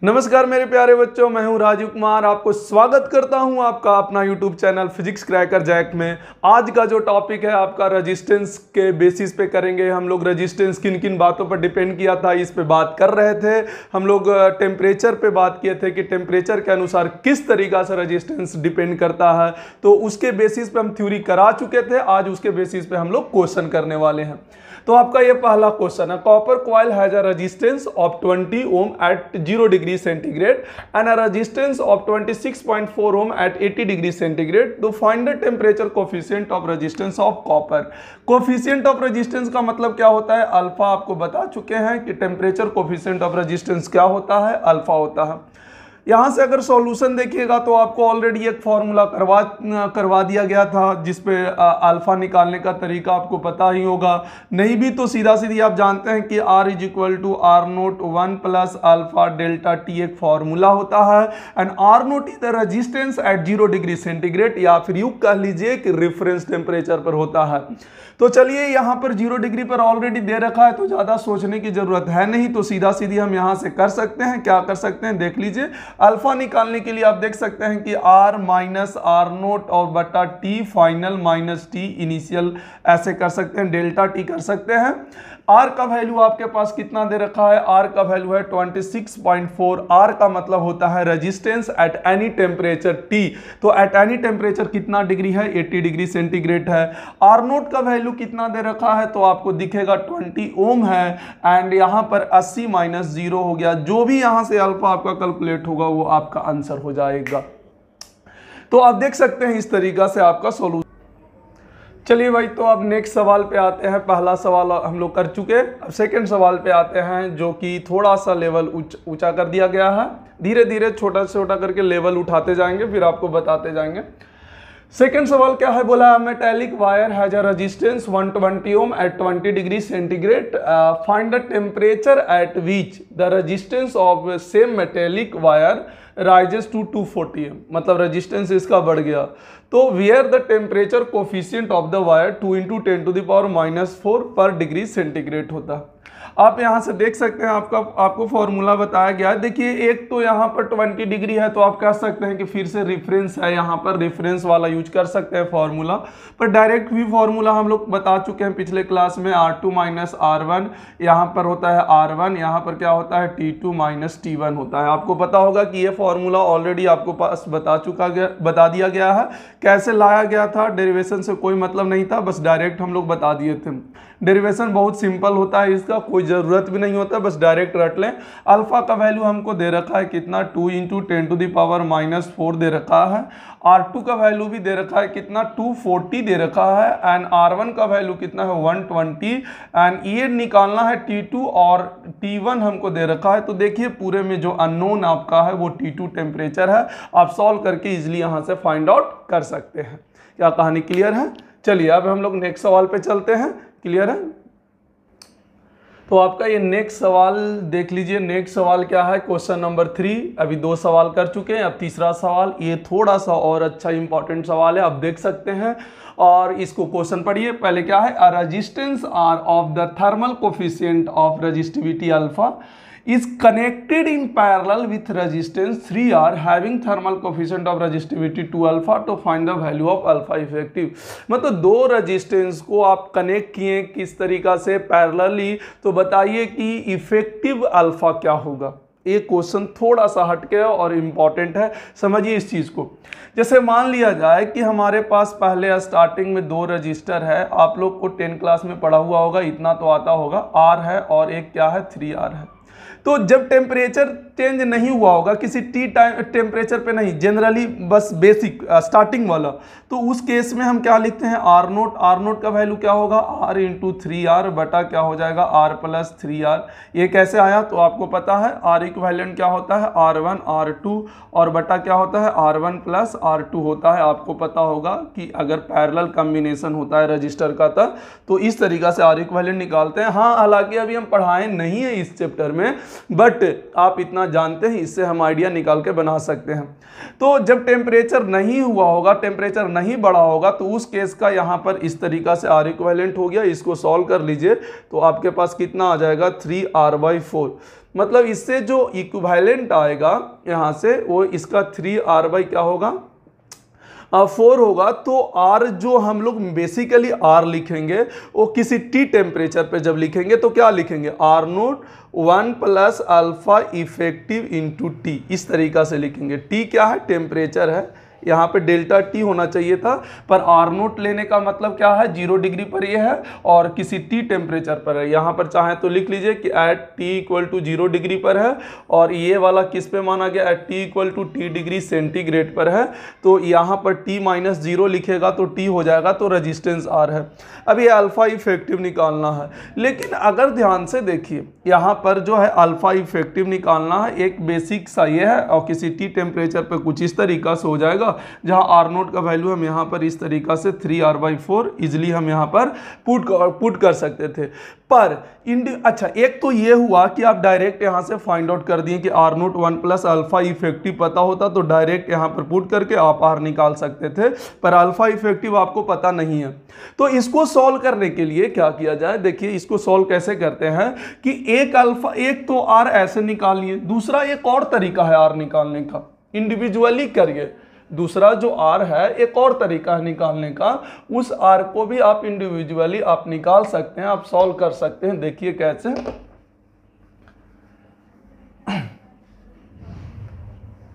नमस्कार मेरे प्यारे बच्चों, मैं हूं राजीव कुमार। आपको स्वागत करता हूं आपका अपना YouTube channel physics cracker jack में। आज का जो टॉपिक है आपका रेजिस्टेंस के बेसिस पे करेंगे। हम लोग रेजिस्टेंस किन किन बातों पर डिपेंड किया था इस पे बात कर रहे थे। हम लोग टेम्परेचर पे बात किए थे कि टेम्परेचर के अनुसार किस तरीका से रेजिस्टेंस डिपेंड करता है, तो उसके बेसिस पे हम थ्योरी करा चुके थे। आज उसके बेसिस पे हम लोग क्वेश्चन करने वाले हैं। तो आपका ये पहला क्वेश्चन है, copper coil has a resistance of 20 ohm at 0 degree centigrade and a resistance of 26.4 ohm at 80 degree centigrade. तो find the temperature coefficient of resistance of copper. Coefficient of resistance का मतलब क्या होता है? अल्फा। आपको बता चुके हैं कि टेम्परेचर कोफिशिएंट ऑफ रेजिस्टेंस क्या होता है? अल्फा होता है। यहाँ से अगर सॉल्यूशन देखिएगा तो आपको ऑलरेडी एक फॉर्मूला करवा दिया गया था, जिसपे अल्फा निकालने का तरीका आपको पता ही होगा। नहीं भी तो सीधा सीधी आप जानते हैं कि R is equal to R nought 1 plus alpha delta T एक फॉर्मूला होता है। And R nought is the resistance at 0 degree centigrade, या फिर यूं कह लीजिए कि रेफरेंस टेम्परेचर पर होता है। तो चलिए, यहाँ पर 0 डिग्री पर ऑलरेडी दे रखा है तो ज़्यादा सोचने की जरूरत है नहीं, तो सीधा सीधी हम यहाँ से कर सकते हैं। क्या कर सकते हैं देख लीजिए। अल्फा निकालने के लिए आप देख सकते हैं कि R माइनस R नोट और बटा T final minus T initial, ऐसे कर सकते हैं। डेल्टा T कर सकते हैं। R का वैल्यू आपके पास कितना दे रखा है? R का वैल्यू है 26.4। R का मतलब होता है resistance at any temperature T। तो एट एनी टेम्परेचर कितना डिग्री है? 80 डिग्री सेंटीग्रेड है। R नोट का वैल्यू कितना दे रखा है? तो आपको दिखेगा 20 ओम है। एंड यहाँ पर 80 माइनस 0 हो गया। जो भी यहाँ से अल्फा आपका कैलकुलेट होगा वो आपका आंसर हो जाएगा। तो आप देख सकते हैं इस तरीका से आपका सोल्यूशन। चलिए भाई, तो अब नेक्स्ट सवाल पे आते हैं। पहला सवाल हम लोग कर चुके, अब सेकंड सवाल पे आते हैं, जो कि थोड़ा सा लेवल ऊंचा कर दिया गया है। धीरे धीरे छोटा छोटा करके लेवल उठाते जाएंगे, फिर आपको बताते जाएंगे। सेकेंड सवाल क्या है? बोला metallic wire has a resistance 120 ohm at 20 degree centigrade. Find the temperature at which the resistance of same metallic wire rises to 240 ohm. मतलब रेजिस्टेंस इसका बढ़ गया। तो where the temperature coefficient of the wire 2 × 10⁻⁻⁴ पर degree centigrade होता है। आप यहाँ से देख सकते हैं, आपको फॉर्मूला बताया गया है। देखिए, एक तो यहाँ पर 20 डिग्री है, तो आप कह सकते हैं कि फिर से रेफरेंस है, यहाँ पर रेफरेंस वाला यूज कर सकते हैं फॉर्मूला। पर डायरेक्ट भी फॉर्मूला हम लोग बता चुके हैं पिछले क्लास में। R2 माइनस R1 यहाँ पर होता है R1, यहाँ पर क्या होता है? T2 माइनस T1 होता है। आपको पता होगा कि ये फॉर्मूला ऑलरेडी आपको पास बता दिया गया है। कैसे लाया गया था? डेरिवेशन से कोई मतलब नहीं था, बस डायरेक्ट हम लोग बता दिए थे। डेरिवेशन बहुत सिंपल होता है, इसका कोई ज़रूरत भी नहीं होता, बस डायरेक्ट रट लें। अल्फा का वैल्यू हमको दे रखा है कितना? 2 × 10⁻⁻⁴ दे रखा है। R2 का वैल्यू भी दे रखा है कितना? 240 दे रखा है। एंड R1 का वैल्यू कितना है? 120। एंड ये निकालना है T2 और T1 हमको दे रखा है। तो देखिए, पूरे में जो अननोन आपका है वो T2 टेम्परेचर है। आप सॉल्व करके इजिली यहाँ से फाइंड आउट कर सकते हैं। क्या कहानी क्लियर है? चलिए, अब हम लोग नेक्स्ट सवाल पे चलते हैं। क्लियर है? तो आपका ये नेक्स्ट सवाल देख लीजिए। नेक्स्ट सवाल क्या है? Question number 3। अभी 2 सवाल कर चुके हैं, अब तीसरा सवाल। ये थोड़ा सा और अच्छा इंपॉर्टेंट सवाल है, आप देख सकते हैं। और इसको क्वेश्चन पढ़िए। पहले क्या है? A resistance R of the thermal coefficient of resistivity alpha is connected in parallel with resistance 3R having thermal coefficient of resistivity 2 alpha to find the value of alpha effective। मतलब दो resistance को आप connect किए किस तरीका से? Parallelly. तो बताइए कि इफेक्टिव अल्फा क्या होगा? ये क्वेश्चन थोड़ा सा हटके और इम्पॉर्टेंट है, समझिए इस चीज़ को। जैसे मान लिया जाए कि हमारे पास पहले स्टार्टिंग में 2 रजिस्टर है। आप लोग को 10 क्लास में पढ़ा हुआ होगा, इतना तो आता होगा। R है और एक क्या है? 3R है। तो जब टेम्परेचर चेंज नहीं हुआ होगा किसी टी टेम्परेचर पे नहीं, जनरली बस बेसिक स्टार्टिंग वाला, तो उस केस में हम क्या लिखते हैं? R note. R नोट का वैल्यू क्या होगा? R × 3R बटा क्या हो जाएगा? R + 3R। ये कैसे आया? तो आपको पता है R इक्विवेलेंट क्या होता है? R1 R2 और बटा क्या होता है? R1 + R2 होता है। आपको पता होगा कि अगर पैरेलल कॉम्बिनेशन होता है रजिस्टर का तो इस तरीका से R इक्विवेलेंट निकालते हैं। हाँ, हालांकि अभी हम पढ़ाए नहीं है इस चैप्टर में, बट आप इतना जानते हैं, इससे हम आइडिया निकाल के बना सकते हैं। तो जब टेम्परेचर नहीं हुआ होगा, टेम्परेचर नहीं बड़ा होगा तो उस केस का यहाँ पर इस तरीका से R इक्विवेलेंट हो गया। इसको सॉल्व कर लीजिए तो आपके पास कितना आ जाएगा 3R/4। मतलब इससे जो इक्विवेलेंट आएगा यहाँ से वो इसका 3R क्या होगा 4 होगा। तो R जो हम लोग बेसिकली R लिखेंगे वो किसी T टेम्परेचर पे जब लिखेंगे तो क्या लिखेंगे R0 1 plus alpha effective into T, इस तरीका से लिखेंगे। T क्या है टेम्परेचर है, यहाँ पे डेल्टा T होना चाहिए था पर R0 लेने का मतलब क्या है 0 डिग्री पर ये है और किसी T टेम्परेचर पर है। यहाँ पर चाहे तो लिख लीजिए कि at T equal to 0 degree पर है और ये वाला किस पे माना गया at T equal to T degree centigrade पर है। तो यहाँ पर T-0 लिखेगा तो T हो जाएगा, तो रजिस्टेंस R है। अब ये अल्फा इफेक्टिव निकालना है, लेकिन अगर ध्यान से देखिए यहाँ पर जो है अल्फा इफेक्टिव निकालना है, एक बेसिक सा ये है और किसी T टेम्परेचर पर कुछ इस तरीका से हो जाएगा जहां R0 का वैल्यू हम यहां पर इस तरीका से 3R/4 इजिली हम यहां पर पुट कर सकते थे। पर अच्छा एक तो ये हुआ कि आप डायरेक्ट यहां से फाइंड आउट कर दिए कि R0 1 प्लस अल्फा इफेक्टिव पता होता तो डायरेक्ट यहां पर पुट करके आप R निकाल सकते थे, पर अल्फा इफेक्टिव आपको पता नहीं है। तो इसको सॉल्व करने के लिए क्या किया जाए, देखिए इसको सॉल्व कैसे करते हैं कि एक तो R ऐसे निकालिए, दूसरा एक और तरीका है R निकालने का, इंडिविजुअली करिए। दूसरा जो R है एक और तरीका है निकालने का, उस R को भी आप इंडिविजुअली आप निकाल सकते हैं, आप सॉल्व कर सकते हैं। देखिए कैसे,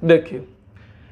देखिए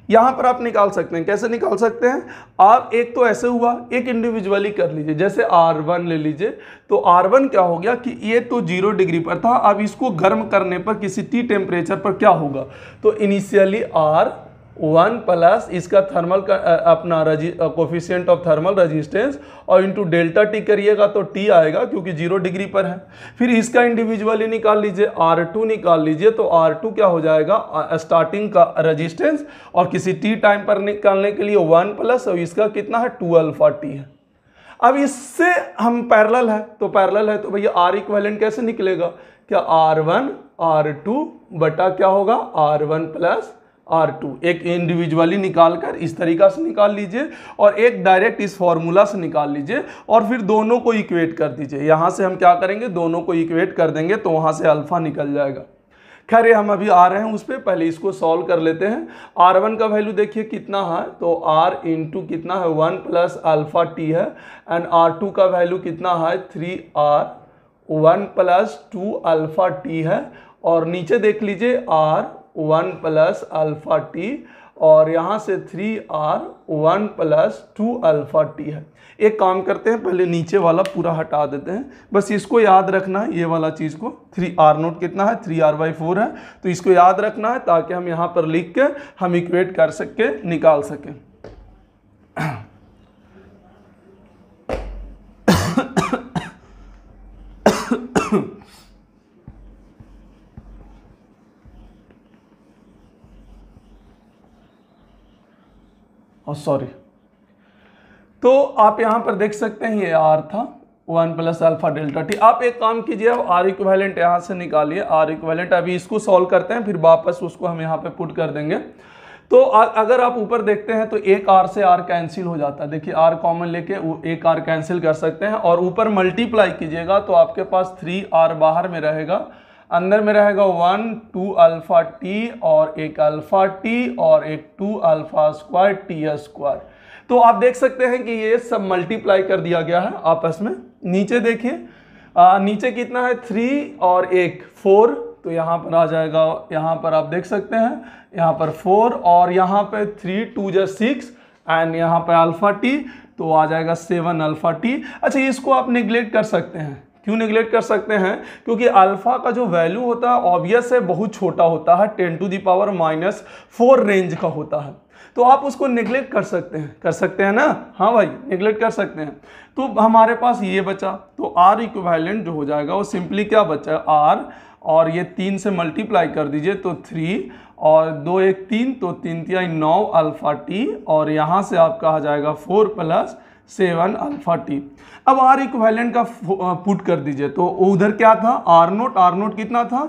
यहां पर आप निकाल सकते हैं। कैसे निकाल सकते हैं आप, एक तो ऐसे हुआ, एक इंडिविजुअली कर लीजिए। जैसे R1 ले लीजिए तो R1 क्या हो गया कि ये तो 0 डिग्री पर था, अब इसको गर्म करने पर किसी T टेम्परेचर पर क्या होगा, तो इनिशियली R1 प्लस इसका थर्मल अपना कोफिशिएंट ऑफ थर्मल रेजिस्टेंस और इंटू डेल्टा T करिएगा तो T आएगा क्योंकि 0 डिग्री पर है। फिर इसका इंडिविजुअली निकाल लीजिए, R2 निकाल लीजिए तो R2 क्या हो जाएगा स्टार्टिंग का रेजिस्टेंस और किसी T टाइम पर निकालने के लिए 1 प्लस और इसका कितना है 2 अल्फा T है। अब इससे हम पैरेलल है तो भैया R इक्विवेलेंट कैसे निकलेगा, क्या R1 R2 बटा क्या होगा R1 प्लस R2, एक इंडिविजुअली निकालकर इस तरीका से निकाल लीजिए और एक डायरेक्ट इस फॉर्मूला से निकाल लीजिए और फिर दोनों को इक्वेट कर दीजिए। यहां से हम क्या करेंगे, दोनों को इक्वेट कर देंगे तो वहां से अल्फा निकल जाएगा। खैर हम अभी आ रहे हैं उस पर, पहले इसको सॉल्व कर लेते हैं। R1 का वैल्यू देखिए कितना है, तो R इंटू कितना है 1 प्लस अल्फा T है, एंड R2 का वैल्यू कितना है 3R 1 प्लस 2 अल्फा T है, और नीचे देख लीजिए R 1 प्लस अल्फा T और यहाँ से 3R 1 प्लस 2 अल्फा T है। एक काम करते हैं, पहले नीचे वाला पूरा हटा देते हैं, बस इसको याद रखना है, ये वाला चीज़ को। 3R0 कितना है 3R/4 है, तो इसको याद रखना है ताकि हम यहाँ पर लिख के हम इक्वेट कर सके, निकाल सकें। सॉरी, तो आप यहां पर देख सकते हैं ये R था 1 प्लस अल्फा डेल्टा T। आप एक काम कीजिए, अब R इक्विवेलेंट यहां से निकालिए, R इक्विवेलेंट। अभी इसको सॉल्व करते हैं फिर वापस उसको हम यहां पे पुट कर देंगे। तो अगर आप ऊपर देखते हैं तो एक R से R कैंसिल हो जाता है, देखिए R कॉमन लेके एक R कैंसिल कर सकते हैं, और ऊपर मल्टीप्लाई कीजिएगा तो आपके पास 3R बाहर में रहेगा, अंदर में रहेगा 1 2 अल्फा T और एक अल्फा T और एक 2 अल्फा स्क्वायर T स्क्वायर। तो आप देख सकते हैं कि ये सब मल्टीप्लाई कर दिया गया है आपस में। नीचे देखिए, नीचे कितना है 3 और एक 4, तो यहाँ पर आ जाएगा, यहाँ पर आप देख सकते हैं यहाँ पर 4 और यहाँ पे 3 2 जा 6 एंड यहाँ पे अल्फा T, तो आ जाएगा 7 अल्फा T। अच्छा, इसको आप निगलेक्ट कर सकते हैं। क्यों नेगलेक्ट कर सकते हैं, क्योंकि अल्फा का जो वैल्यू होता है ऑब्वियस है बहुत छोटा होता है, 10⁻⁴ रेंज का होता है, तो आप उसको नेगलेक्ट कर सकते हैं ना। हाँ भाई, नेगलेक्ट कर सकते हैं। तो हमारे पास ये बचा, तो R इक्विवेलेंट जो हो जाएगा वो सिंपली क्या बचा, R और ये 3 से मल्टीप्लाई कर दीजिए तो 3 और 2 1 3, तो 3 3 9 अल्फा T और यहाँ से आपका आ जाएगा 4 प्लस 7 अल्फा T। अब R इक्विवेलेंट का पुट कर दीजिए, तो उधर क्या था R0 कितना था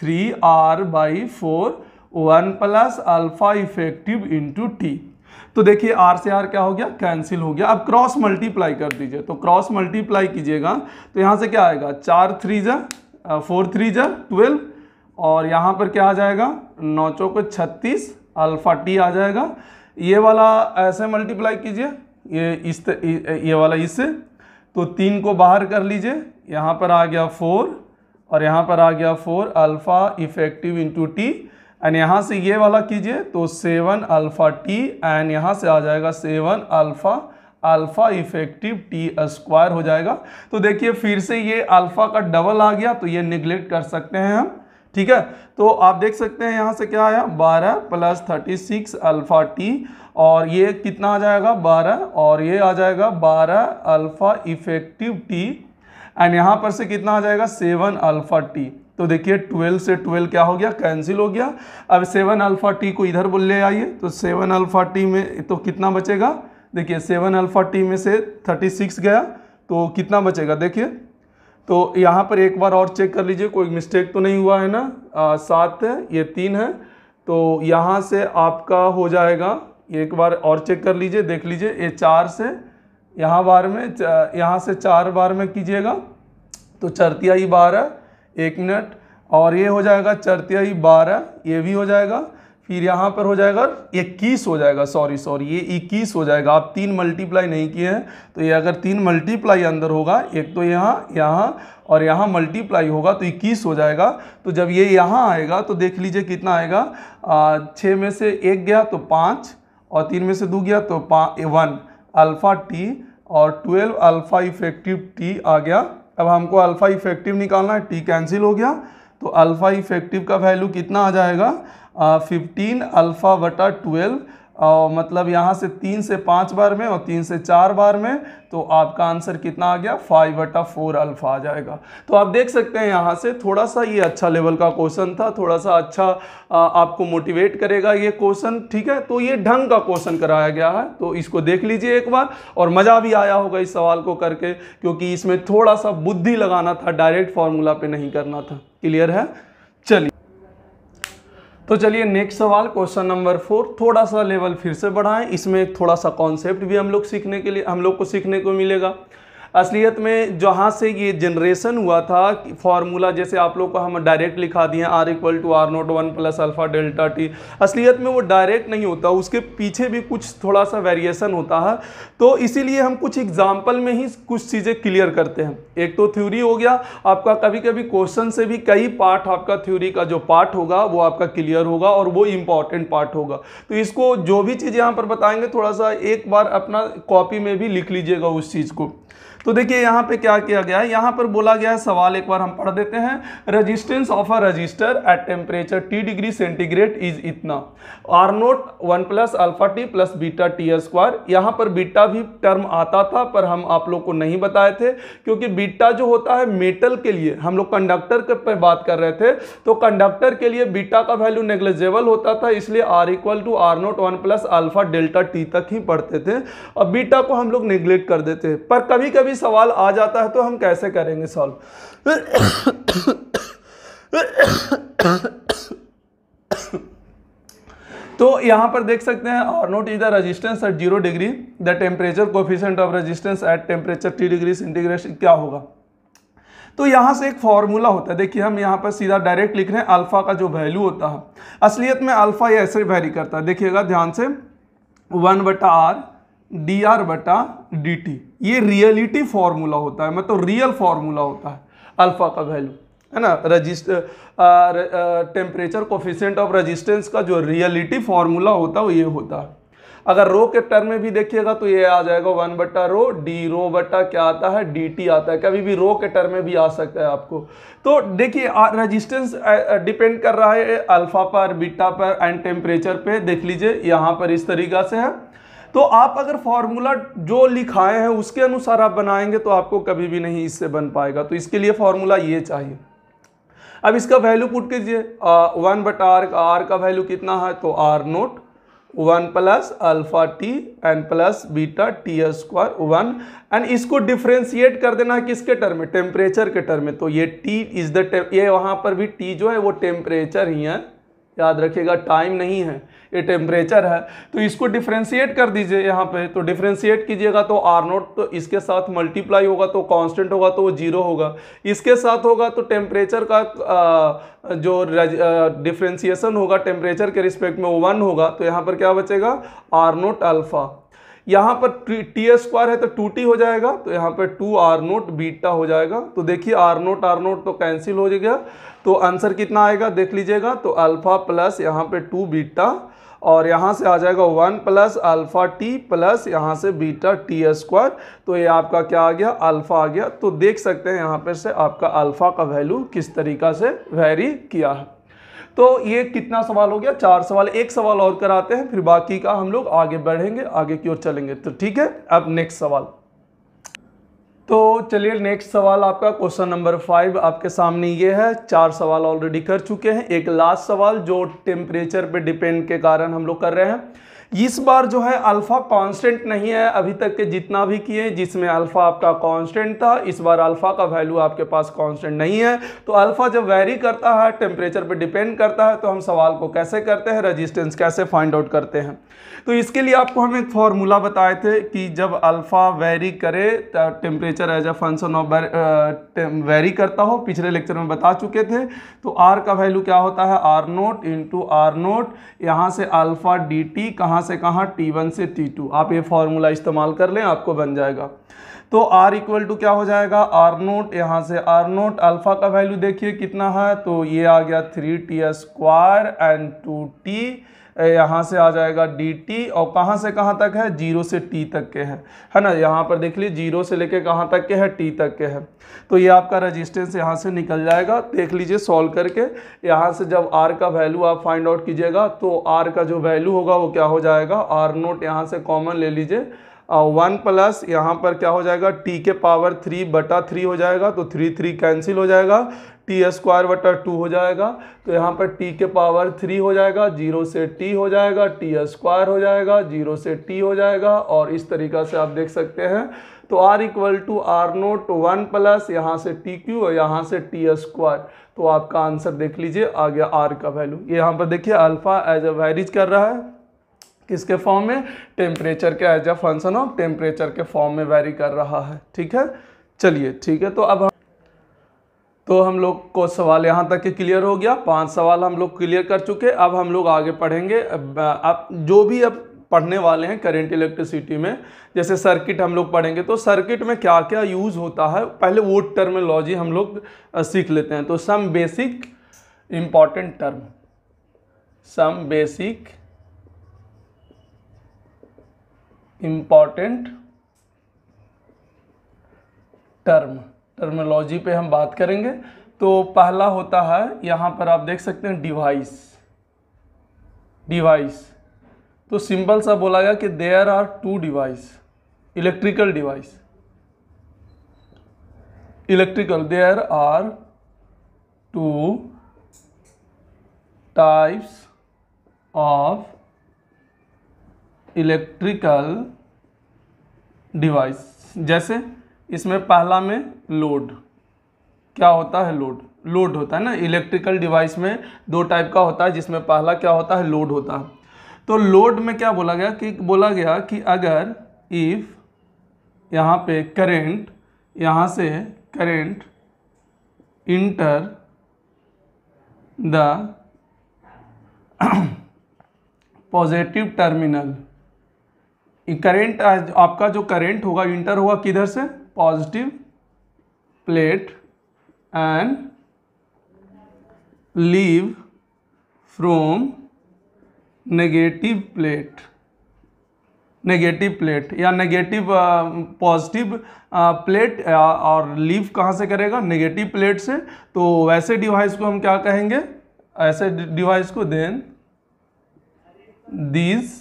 3R/4 1 plus alpha effective into T। तो देखिए R से R क्या हो गया, कैंसिल हो गया। अब क्रॉस मल्टीप्लाई कर दीजिए, तो क्रॉस मल्टीप्लाई कीजिएगा तो यहाँ से क्या आएगा, 4 3 जा 4 3 जा 12, और यहाँ पर क्या आ जाएगा, 9 चौको 36 अल्फा टी आ जाएगा। ये वाला ऐसे मल्टीप्लाई कीजिए, ये वाला इससे, तो 3 को बाहर कर लीजिए, यहाँ पर आ गया 4 और यहाँ पर आ गया 4 alpha effective into T, and यहाँ से ये वाला कीजिए तो 7 अल्फा टी, एंड यहाँ से आ जाएगा 7 अल्फा इफेक्टिव टी स्क्वायर हो जाएगा। तो देखिए फिर से ये अल्फा का डबल आ गया, तो ये निगलेक्ट कर सकते हैं हम, ठीक है। तो आप देख सकते हैं यहाँ से क्या आया, 12 प्लस 36 अल्फा टी, और ये कितना आ जाएगा 12, और ये आ जाएगा 12 अल्फा इफेक्टिव टी, एंड यहाँ पर से कितना आ जाएगा 7 अल्फा टी। तो देखिए 12 से 12 क्या हो गया, कैंसिल हो गया। अब 7 अल्फा टी को इधर बोल ले आइए, तो 7 अल्फा टी में तो कितना बचेगा, देखिए 7 अल्फा टी में से 36 गया तो कितना बचेगा, देखिए। तो यहाँ पर एक बार और चेक कर लीजिए, कोई मिस्टेक तो नहीं हुआ है ना, 7 है, ये 3 है, तो यहाँ से आपका हो जाएगा, एक बार और चेक कर लीजिए, देख लीजिए, ये 4 से यहाँ बार में, यहाँ से 4 बार में कीजिएगा तो 4 तिहाई 12, 1 मिनट, और ये हो जाएगा 4 तिहाई 12, ये भी हो जाएगा, फिर यहाँ पर हो जाएगा 21 हो जाएगा, सॉरी ये 21 हो जाएगा। आप 3 मल्टीप्लाई नहीं किए हैं, तो ये अगर 3 मल्टीप्लाई अंदर होगा, एक तो यहाँ और यहाँ मल्टीप्लाई होगा तो 21 हो जाएगा। तो जब ये यहाँ आएगा तो देख लीजिए कितना आएगा, 6 में से 1 गया तो 5, और 3 में से 2 गया तो 1 अल्फा टी, और 12 अल्फा इफेक्टिव टी आ गया। अब हमको अल्फा इफेक्टिव निकालना है, टी कैंसिल हो गया, तो अल्फा इफेक्टिव का वैल्यू कितना आ जाएगा, 15 अल्फा बटा 12, मतलब यहाँ से 3 से 5 बार में और 3 से 4 बार में, तो आपका आंसर कितना आ गया, 5 बटा 4 अल्फा आ जाएगा। तो आप देख सकते हैं यहाँ से थोड़ा सा ये अच्छा लेवल का क्वेश्चन था, थोड़ा सा अच्छा आपको मोटिवेट करेगा ये क्वेश्चन, ठीक है। तो ये ढंग का क्वेश्चन कराया गया है, तो इसको देख लीजिए एक बार, और मज़ा भी आया होगा इस सवाल को करके, क्योंकि इसमें थोड़ा सा बुद्धि लगाना था, डायरेक्ट फॉर्मूला पे नहीं करना था। क्लियर है, चलिए। तो चलिए नेक्स्ट सवाल, क्वेश्चन नंबर 4, थोड़ा सा लेवल फिर से बढ़ाएं, इसमें थोड़ा सा कॉन्सेप्ट भी हम लोग को सीखने को मिलेगा। असलियत में जहाँ से ये जनरेशन हुआ था फॉर्मूला, जैसे आप लोग को हम डायरेक्ट लिखा दिए R equal to R0 1 plus alpha delta T, असलियत में वो डायरेक्ट नहीं होता, उसके पीछे भी कुछ थोड़ा सा वेरिएशन होता है। तो इसीलिए हम कुछ एग्जाम्पल में ही कुछ चीज़ें क्लियर करते हैं। एक तो थ्योरी हो गया आपका, कभी कभी क्वेश्चन से भी कई पार्ट आपका थ्योरी का जो पार्ट होगा वो आपका क्लियर होगा, और वो इंपॉर्टेंट पार्ट होगा। तो इसको जो भी चीज़ यहाँ पर बताएंगे थोड़ा सा एक बार अपना कॉपी में भी लिख लीजिएगा उस चीज़ को। तो देखिए यहाँ पे क्या किया गया है, यहाँ पर बोला गया है, सवाल एक बार हम पढ़ देते हैं। Resistance of a resistor at temperature T degree centigrade is इतना, R0 1 plus alpha T plus beta T square. यहाँ पर बीटा भी टर्म आता था, पर हम आप लोग को नहीं बताए थे, क्योंकि बीटा जो होता है मेटल के लिए, हम लोग कंडक्टर के पे बात कर रहे थे, तो कंडक्टर के लिए बीटा का वैल्यू नेग्लिजिबल होता था, इसलिए R equal to R0 1 plus alpha delta T तक ही पढ़ते थे, और बीटा को हम लोग नेग्लेक्ट कर देते हैं। पर कभी कभी सवाल आ जाता है तो हम कैसे करेंगे सॉल्व। तो यहां पर देख सकते हैं R0 is the resistance at 0 degree, the temperature coefficient of resistance at temperature T degree centigrade क्या होगा। तो यहां से एक फॉर्मूला होता है, देखिए हम यहां पर सीधा डायरेक्ट लिख रहे हैं, अल्फा का जो वैल्यू होता है, असलियत में अल्फा ये ऐसे वेरी करता है, देखिएगा ध्यान से, 1/r dr बटा dt, ये रियलिटी फॉर्मूला होता है, मतलब रियल फॉर्मूला होता है अल्फा का वैल्यू, है ना। टेम्परेचर कोफिशिएंट ऑफ रेजिस्टेंस का जो रियलिटी फॉर्मूला होता है वो ये होता है। अगर रो के टर्म में भी देखिएगा तो ये आ जाएगा 1/रो, डी रो बटा क्या आता है, dt आता है, कभी भी रो के टर्म में भी आ सकता है आपको। तो देखिए रेजिस्टेंस डिपेंड कर रहा है अल्फा पर, बीटा पर एंड टेम्परेचर पे, देख लीजिए यहाँ पर इस तरीका से है। तो आप अगर फॉर्मूला जो लिखाए हैं उसके अनुसार आप बनाएंगे तो आपको कभी भी नहीं इससे बन पाएगा, तो इसके लिए फॉर्मूला ये चाहिए। अब इसका वैल्यू पुट कीजिए, 1/r का, r का वैल्यू कितना है, तो R0 1 plus alpha T and plus beta T square 1, and इसको डिफ्रेंशिएट कर देना है किसके टर्म में, टेम्परेचर के टर्म में। तो ये T इज द, ये वहां पर भी T जो है वो टेम्परेचर ही है, याद रखिएगा टाइम नहीं है, ये टेम्परेचर है। तो इसको डिफ्रेंशिएट कर दीजिए यहाँ पे, तो डिफ्रेंशिएट कीजिएगा तो आर नोट तो इसके साथ मल्टीप्लाई होगा तो कांस्टेंट होगा तो वो 0 होगा, इसके साथ होगा तो टेम्परेचर का जो डिफ्रेंशिएशन होगा टेम्परेचर के रिस्पेक्ट में वो 1 होगा। तो यहाँ पर क्या बचेगा आर नोट अल्फा, यहाँ पर टी स्क्वायर है तो 2t हो जाएगा, तो यहाँ पर 2 आर नोट बीटा हो जाएगा। तो देखिए आर नोट तो कैंसिल हो जाएगा, तो आंसर कितना आएगा देख लीजिएगा, तो अल्फा प्लस यहाँ पे 2 बीटा और यहाँ से आ जाएगा 1 प्लस अल्फा टी प्लस यहाँ से बीटा टी स्क्वायर। तो ये आपका क्या आ गया अल्फा आ गया। तो देख सकते हैं यहाँ पर से आपका अल्फा का वैल्यू किस तरीका से वेरी किया है। तो ये कितना सवाल हो गया, 4 सवाल। एक सवाल और कराते हैं फिर बाकी का हम लोग आगे बढ़ेंगे, आगे की ओर चलेंगे। तो ठीक है, अब नेक्स्ट सवाल। तो चलिए नेक्स्ट सवाल आपका क्वेश्चन नंबर 5 आपके सामने ये है। 4 सवाल ऑलरेडी कर चुके हैं, एक लास्ट सवाल जो टेम्परेचर पे डिपेंड के कारण हम लोग कर रहे हैं। इस बार जो है अल्फा कांस्टेंट नहीं है, अभी तक के जितना भी किए जिसमें अल्फा आपका कांस्टेंट था, इस बार अल्फा का वैल्यू आपके पास कांस्टेंट नहीं है। तो अल्फा जब वेरी करता है टेम्परेचर पे डिपेंड करता है, तो हम सवाल को कैसे करते हैं, रेजिस्टेंस कैसे फाइंड आउट करते हैं। तो इसके लिए आपको हम एक फॉर्मूला बताए थे कि जब अल्फा वेरी करे temperature as a function of vary करता हो, पिछले लेक्चर में बता चुके थे। तो आर का वैल्यू क्या होता है R nought into R nought, यहाँ से अल्फा डी टी, कहाँ से कहाँ T1 से T2। आप ये फॉर्मूला इस्तेमाल कर लें आपको बन जाएगा। तो R इक्वल टू क्या हो जाएगा आर नोट, यहाँ से आर नोट अल्फा का वैल्यू देखिए कितना है, तो ये आ गया 3t स्क्वायर एंड 2t, यहाँ से आ जाएगा dt और कहाँ से कहाँ तक है 0 से t तक के है ना। यहाँ पर देख लीजिए 0 से लेके कहाँ तक के है t तक के है। तो ये आपका रेजिस्टेंस यहाँ से निकल जाएगा, देख लीजिए सॉल्व करके। यहाँ से जब r का वैल्यू आप फाइंड आउट कीजिएगा तो r का जो वैल्यू होगा वो क्या हो जाएगा आर नोट, यहाँ से कॉमन ले लीजिए 1 प्लस यहाँ पर क्या हो जाएगा t के पावर 3/3 हो जाएगा, तो 3 कैंसिल हो जाएगा, टी स्क्वायर बटा 2 हो जाएगा। तो यहाँ पर t के पावर 3 हो जाएगा, 0 से t हो जाएगा, टी स्क्वायर हो जाएगा, 0 से t हो जाएगा। और इस तरीक़ा से आप देख सकते हैं। तो r equal to R nought 1 plus यहाँ से टी क्यू और यहाँ से टी स्क्वायर। तो आपका आंसर देख लीजिए आ गया r का वैल्यू। ये यहाँ पर देखिए अल्फा एज अ वेरीज कर रहा है, किसके फॉर्म में टेम्परेचर के as a function of temperature के फॉर्म में वेरी कर रहा है। ठीक है, चलिए ठीक है। तो हम लोग को सवाल यहाँ तक के क्लियर हो गया, 5 सवाल हम लोग क्लियर कर चुके। अब हम लोग आगे पढ़ेंगे। अब जो भी अब पढ़ने वाले हैं करेंट इलेक्ट्रिसिटी में, जैसे सर्किट हम लोग पढ़ेंगे, तो सर्किट में क्या क्या यूज़ होता है पहले वो टर्मिनोलॉजी हम लोग सीख लेते हैं। तो some basic important term, some basic important terminology पे हम बात करेंगे। तो पहला होता है यहाँ पर आप देख सकते हैं डिवाइस। तो सिंपल सा बोला गया कि there are 2 device, electrical there are 2 types of electrical device. जैसे इसमें पहला में लोड, क्या होता है लोड होता है ना। इलेक्ट्रिकल डिवाइस में 2 टाइप का होता है, जिसमें पहला क्या होता है लोड होता है। तो लोड में क्या बोला गया कि अगर इफ यहाँ पे करंट, यहाँ से current enter the positive terminal, current आपका जो करंट होगा इंटर होगा किधर से positive plate and leave from negative plate या नेगेटिव पॉजिटिव प्लेट, और लीव कहाँ से करेगा नेगेटिव प्लेट से। तो वैसे डिवाइस को हम क्या कहेंगे, ऐसे डिवाइस को then this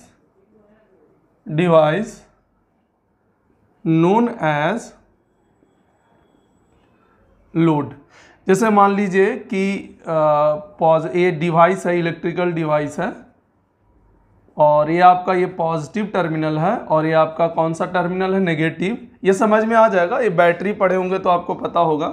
device known as load. जैसे मान लीजिए कि ये डिवाइस है, इलेक्ट्रिकल डिवाइस है, और ये आपका ये पॉजिटिव टर्मिनल है और ये आपका कौन सा टर्मिनल है नेगेटिव। ये समझ में आ जाएगा, ये बैटरी पढ़े होंगे तो आपको पता होगा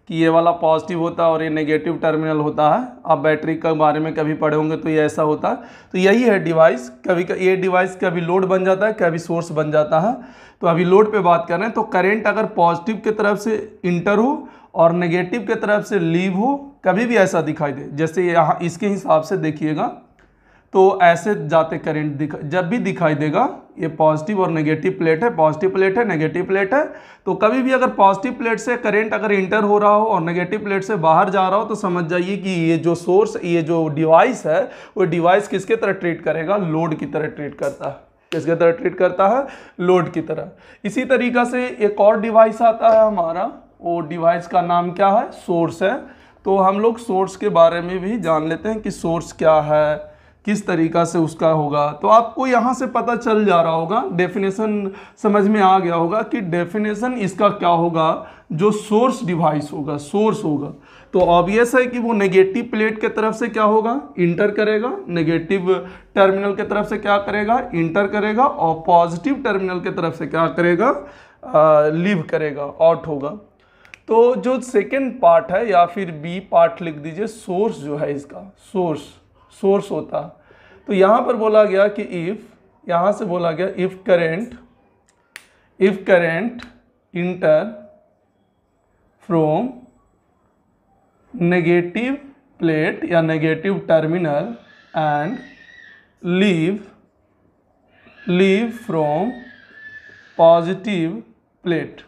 कि ये वाला पॉजिटिव होता है और ये नेगेटिव टर्मिनल होता है। आप बैटरी के बारे में कभी पढ़े होंगे तो ये ऐसा होता है। तो यही है डिवाइस, ये डिवाइस कभी लोड बन जाता है, कभी सोर्स बन जाता है। तो अभी लोड पे बात कर रहे हैं। तो करंट अगर पॉजिटिव की तरफ से इंटर हो और नेगेटिव की तरफ से लीव हो, कभी भी ऐसा दिखाई दे, जैसे यहाँ इसके हिसाब से देखिएगा तो ऐसे जाते करंट जब भी दिखाई देगा, ये पॉजिटिव और नेगेटिव प्लेट है, पॉजिटिव प्लेट है, नेगेटिव प्लेट है, तो कभी भी अगर पॉजिटिव प्लेट से करंट अगर इंटर हो रहा हो और नेगेटिव प्लेट से बाहर जा रहा हो तो समझ जाइए कि ये जो सोर्स, ये जो डिवाइस है, वो डिवाइस किसके तरह ट्रीट करेगा, लोड की तरह ट्रीट करता है। किसके तरह ट्रीट करता है, लोड की तरह। इसी तरीका से एक और डिवाइस आता है हमारा, वो डिवाइस का नाम क्या है, सोर्स है। तो हम लोग सोर्स के बारे में भी जान लेते हैं कि सोर्स क्या है, किस तरीका से उसका होगा। तो आपको यहाँ से पता चल जा रहा होगा, डेफिनेशन समझ में आ गया होगा कि डेफिनेशन इसका क्या होगा, जो सोर्स डिवाइस होगा, सोर्स होगा। तो ऑब्वियस है कि वो नेगेटिव प्लेट के तरफ से क्या होगा, इंटर करेगा, नेगेटिव टर्मिनल के तरफ से क्या करेगा, इंटर करेगा, और पॉजिटिव टर्मिनल के तरफ से क्या करेगा, लीव करेगा, आउट होगा। तो जो सेकेंड पार्ट है या फिर बी पार्ट लिख दीजिए, सोर्स जो है इसका, सोर्स होता। तो यहाँ पर बोला गया कि इफ, यहाँ से बोला गया if current enter from negative plate या negative terminal and leave from positive plate.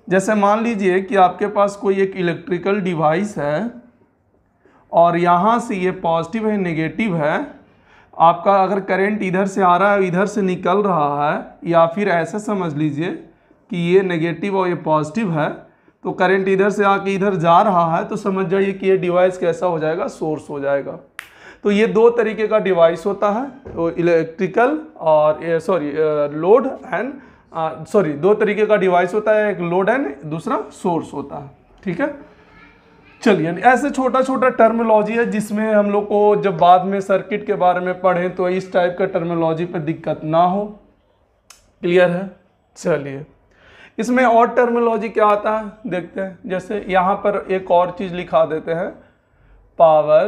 जैसे मान लीजिए कि आपके पास कोई एक इलेक्ट्रिकल डिवाइस है और यहाँ से ये पॉजिटिव है, नेगेटिव है। आपका अगर करंट इधर से आ रहा है, इधर से निकल रहा है, या फिर ऐसे समझ लीजिए कि ये नेगेटिव और ये पॉजिटिव है, तो करंट इधर से आके इधर जा रहा है, तो समझ जाइए कि ये डिवाइस कैसा हो जाएगा, सोर्स हो जाएगा। तो ये दो तरीके का डिवाइस होता है, तो इलेक्ट्रिकल और लोड एंड दो तरीके का डिवाइस होता है, एक लोड एंड दूसरा सोर्स होता है। ठीक है, चलिए ऐसे छोटा छोटा टर्मिनोलॉजी है जिसमें हम लोग को जब बाद में सर्किट के बारे में पढ़ें तो इस टाइप का टर्मिनोलॉजी पे दिक्कत ना हो। क्लियर है। चलिए इसमें और टर्मिनोलॉजी क्या आता है देखते हैं। जैसे यहाँ पर एक और चीज़ लिखा देते हैं, पावर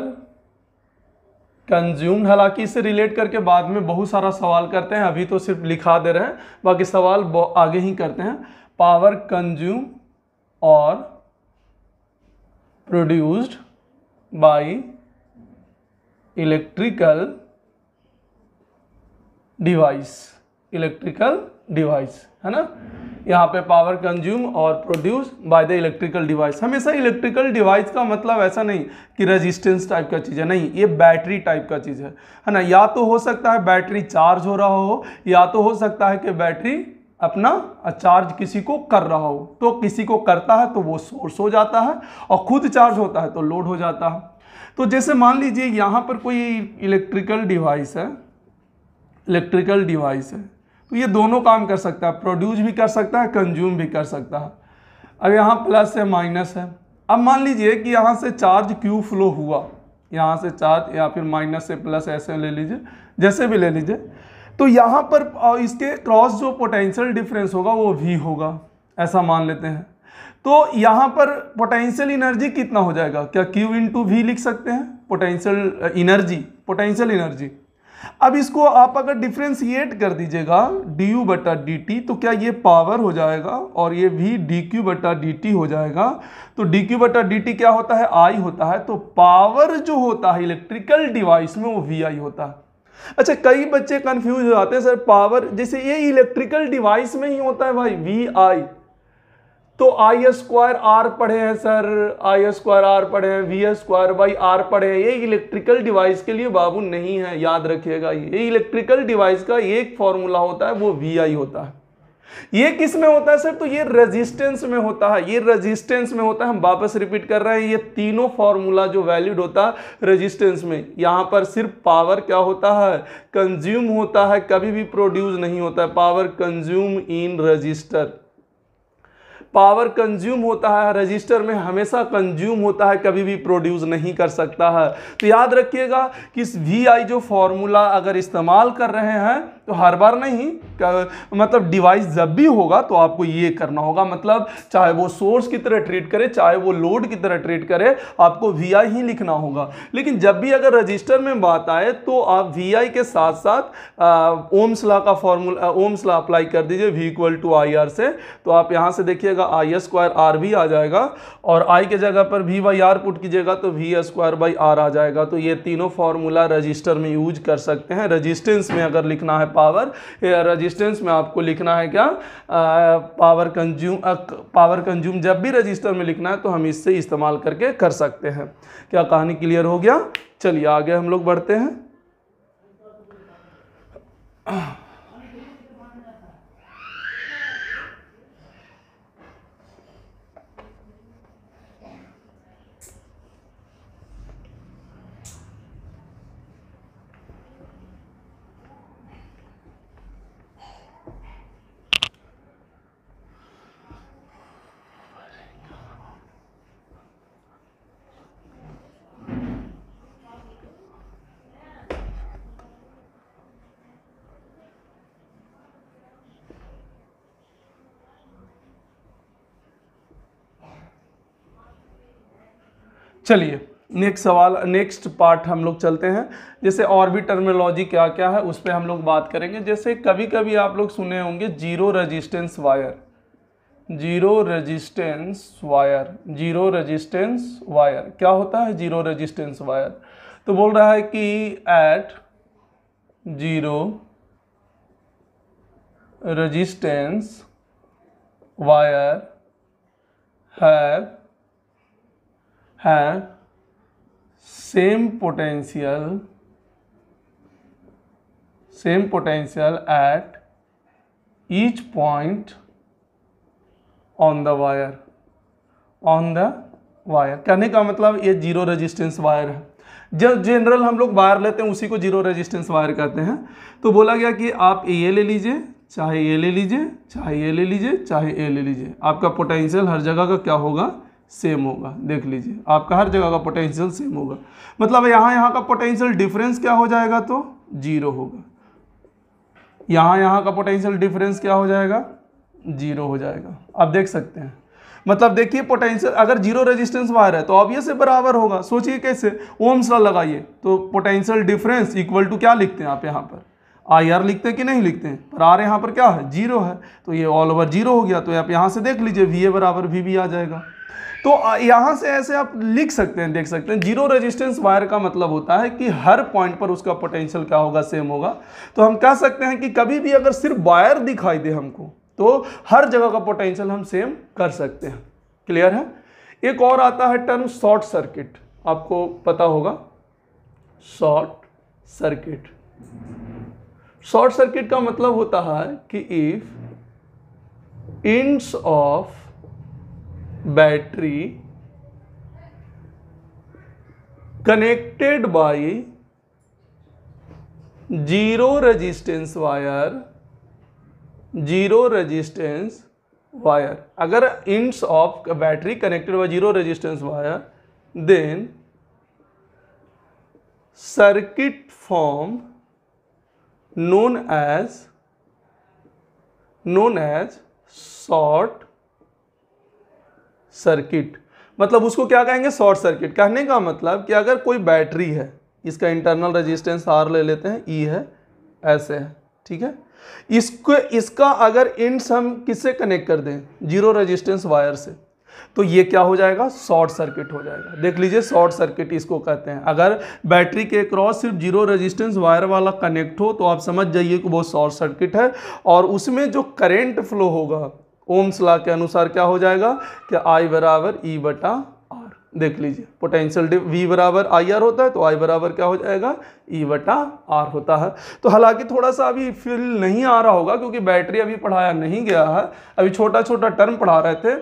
कंज्यूम्ड। हालांकि इससे रिलेट करके बाद में बहुत सारा सवाल करते हैं, अभी तो सिर्फ लिखा दे रहे हैं, बाकी सवाल आगे ही करते हैं। पावर कंज्यूम और प्रोड्यूस्ड बाय इलेक्ट्रिकल डिवाइस है ना। यहाँ पे पावर कंज्यूम और produce by the electrical device. हमेशा इलेक्ट्रिकल डिवाइस का मतलब ऐसा नहीं कि रेजिस्टेंस टाइप का चीज़ है, नहीं, ये बैटरी टाइप का चीज़ है ना। या तो हो सकता है बैटरी चार्ज हो रहा हो, या तो हो सकता है कि बैटरी अपना चार्ज किसी को कर रहा हो। तो किसी को करता है तो वो सोर्स हो जाता है, और खुद चार्ज होता है तो लोड हो जाता है। तो जैसे मान लीजिए यहाँ पर कोई इलेक्ट्रिकल डिवाइस है, तो ये दोनों काम कर सकता है, प्रोड्यूस भी कर सकता है, कंज्यूम भी कर सकता है। अब यहाँ प्लस है, माइनस है। अब मान लीजिए कि यहाँ से चार्ज क्यू फ्लो हुआ, यहाँ से चार्ज, या फिर माइनस से प्लस, ऐसे ले लीजिए, जैसे भी ले लीजिए। तो यहाँ पर इसके क्रॉस जो पोटेंशियल डिफरेंस होगा वो V होगा, ऐसा मान लेते हैं। तो यहाँ पर पोटेंशियल एनर्जी कितना हो जाएगा, क्या Q इंटू V लिख सकते हैं, पोटेंशियल एनर्जी। अब इसको आप अगर डिफ्रेंशिएट कर दीजिएगा du बटा dt, तो क्या ये पावर हो जाएगा, और ये V dq बटा dt हो जाएगा। तो dq बटा dt क्या होता है, I होता है। तो पावर जो होता है इलेक्ट्रिकल डिवाइस में वो VI होता है। अच्छा, कई बच्चे कंफ्यूज हो जाते हैं, सर पावर जैसे ये इलेक्ट्रिकल डिवाइस में ही होता है भाई, VI, तो I स्क्वायर R पढ़े हैं सर, I स्क्वायर R पढ़े हैं, V स्क्वायर बाई R पढ़े हैं। ये इलेक्ट्रिकल डिवाइस के लिए बाबू नहीं है, याद रखिएगा। ये इलेक्ट्रिकल डिवाइस का एक फॉर्मूला होता है, वो VI होता है। ये किस में होता है सर, तो ये रेजिस्टेंस में होता है, ये रेजिस्टेंस में होता है। हम वापस रिपीट कर रहे हैं, ये तीनों फॉर्मूला जो वैलिड होता है रेजिस्टेंस में। यहाँ पर सिर्फ पावर क्या होता है, कंज्यूम होता है, कभी भी प्रोड्यूस नहीं होता है। Power consume in register, power consume होता है रजिस्टर में, हमेशा कंज्यूम होता है, कभी भी प्रोड्यूस नहीं कर सकता है। तो याद रखिएगा कि इस VI जो फॉर्मूला अगर इस्तेमाल कर रहे हैं तो हर बार नहीं, मतलब डिवाइस जब भी होगा तो आपको ये करना होगा, मतलब चाहे वो सोर्स की तरह ट्रीट करे चाहे वो लोड की तरह ट्रीट करे, आपको VI ही लिखना होगा। लेकिन जब भी अगर रजिस्टर में बात आए तो आप VI के साथ साथ ओम्स लॉ का फॉर्मूला, ओम्स लॉ अप्लाई कर दीजिए V = IR से। तो आप यहाँ से देखिएगा I² RV आ जाएगा और I के जगह पर V/R पुट कीजिएगा तो V²/R आ जाएगा। तो ये तीनों फॉर्मूला रजिस्टर में यूज कर सकते हैं। रजिस्टेंस में अगर लिखना है पावर, रजिस्टेंस में आपको लिखना है क्या, पावर कंज्यूम जब भी रजिस्टर में लिखना है तो हम इससे इस्तेमाल करके कर सकते हैं। क्या कहानी क्लियर हो गया? चलिए आगे हम लोग बढ़ते हैं। चलिए नेक्स्ट पार्ट हम लोग चलते हैं। जैसे और भी टर्मिनोलॉजी क्या क्या है उस पर हम लोग बात करेंगे। जैसे कभी कभी आप लोग सुने होंगे zero resistance wire, zero resistance wire क्या होता है जीरो रेजिस्टेंस वायर? तो बोल रहा है कि at zero resistance wire have same potential at each point on the wire, कहने का मतलब ये जीरो रेजिस्टेंस वायर है। जब जनरल हम लोग वायर लेते हैं उसी को जीरो रेजिस्टेंस वायर कहते हैं। तो बोला गया कि आप ये ले लीजिए, चाहे ये ले लीजिए, चाहे ये ले लीजिए, चाहे ये ले लीजिए, आपका पोटेंशियल हर जगह का क्या होगा, सेम होगा। देख लीजिए आपका हर जगह का पोटेंशियल सेम होगा, मतलब यहाँ का पोटेंशियल डिफरेंस क्या हो जाएगा, तो जीरो होगा। यहाँ का पोटेंशियल डिफरेंस क्या हो जाएगा, जीरो हो जाएगा। आप देख सकते हैं, मतलब देखिए पोटेंशियल अगर जीरो रेजिस्टेंस वायर है तो ऑब्वियस है बराबर होगा। सोचिए कैसे, ओम्स लॉ लगाइए तो पोटेंशियल डिफरेंस इक्वल टू क्या लिखते हैं आप यहाँ पर, IR लिखते हैं कि नहीं लिखते हैं, पर आर यहाँ पर क्या है, जीरो है, तो ये ऑल ओवर जीरो हो गया। तो आप यहाँ से देख लीजिए VA बराबर VB आ जाएगा। तो यहाँ से ऐसे आप लिख सकते हैं, देख सकते हैं। जीरो रेजिस्टेंस वायर का मतलब होता है कि हर पॉइंट पर उसका पोटेंशियल क्या होगा, सेम होगा। तो हम कह सकते हैं कि कभी भी अगर सिर्फ वायर दिखाई दे हमको तो हर जगह का पोटेंशियल हम सेम कर सकते हैं। क्लियर है? एक और आता है टर्म शॉर्ट सर्किट, आपको पता होगा शॉर्ट सर्किट। शॉर्ट सर्किट का मतलब होता है कि if ends of battery connected by zero resistance wire, अगर ends of battery connected by zero resistance wire, then circuit form known as short circuit. मतलब उसको क्या कहेंगे, शॉर्ट सर्किट। कहने का मतलब कि अगर कोई बैटरी है, इसका इंटरनल रेजिस्टेंस R ले लेते हैं, E है, ऐसे है, ठीक है। इसका अगर एंड्स हम किससे कनेक्ट कर दें, जीरो रेजिस्टेंस वायर से, तो ये क्या हो जाएगा, शॉर्ट सर्किट हो जाएगा। देख लीजिए शॉर्ट सर्किट इसको कहते हैं। अगर बैटरी के क्रॉस सिर्फ जीरो रेजिस्टेंस वायर वाला कनेक्ट हो तो आप समझ जाइए कि वो शॉर्ट सर्किट है, और उसमें जो करंट फ्लो होगा ओम्स लॉ के अनुसार क्या हो जाएगा कि I = E/R। देख लीजिए पोटेंशियल V बराबर IR होता है, तो I बराबर क्या हो जाएगा, E/R होता है। तो हालांकि थोड़ा सा अभी फील नहीं आ रहा होगा क्योंकि बैटरी अभी पढ़ाया नहीं गया है, अभी छोटा छोटा टर्म पढ़ा रहे थे।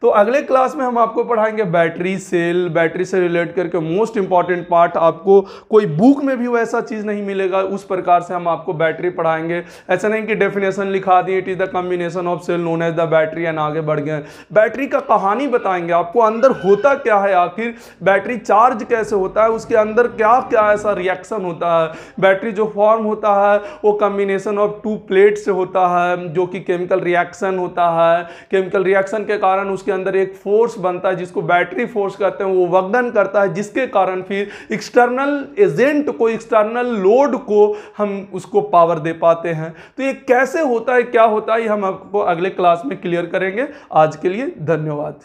तो अगले क्लास में हम आपको पढ़ाएंगे बैटरी सेल, बैटरी से रिलेट करके मोस्ट इंपॉर्टेंट पार्ट, आपको कोई बुक में भी वैसा चीज़ नहीं मिलेगा, उस प्रकार से हम आपको बैटरी पढ़ाएंगे। ऐसा नहीं कि डेफिनेशन लिखा दिए, it is the combination of cell known as the battery and आगे बढ़ गए। बैटरी का कहानी बताएंगे आपको, अंदर होता क्या है, आखिर बैटरी चार्ज कैसे होता है, उसके अंदर क्या क्या ऐसा रिएक्शन होता है। बैटरी जो फॉर्म होता है वो कॉम्बिनेशन ऑफ 2 प्लेट से होता है, जो कि केमिकल रिएक्शन होता है। केमिकल रिएक्शन के कारण उसके अंदर एक फोर्स बनता है जिसको बैटरी फोर्स कहते हैं, वो वगन करता है, जिसके कारण फिर एक्सटर्नल एजेंट को, एक्सटर्नल लोड को हम उसको पावर दे पाते हैं। तो ये कैसे होता है, क्या होता है, ये हम आपको अगले क्लास में क्लियर करेंगे। आज के लिए धन्यवाद।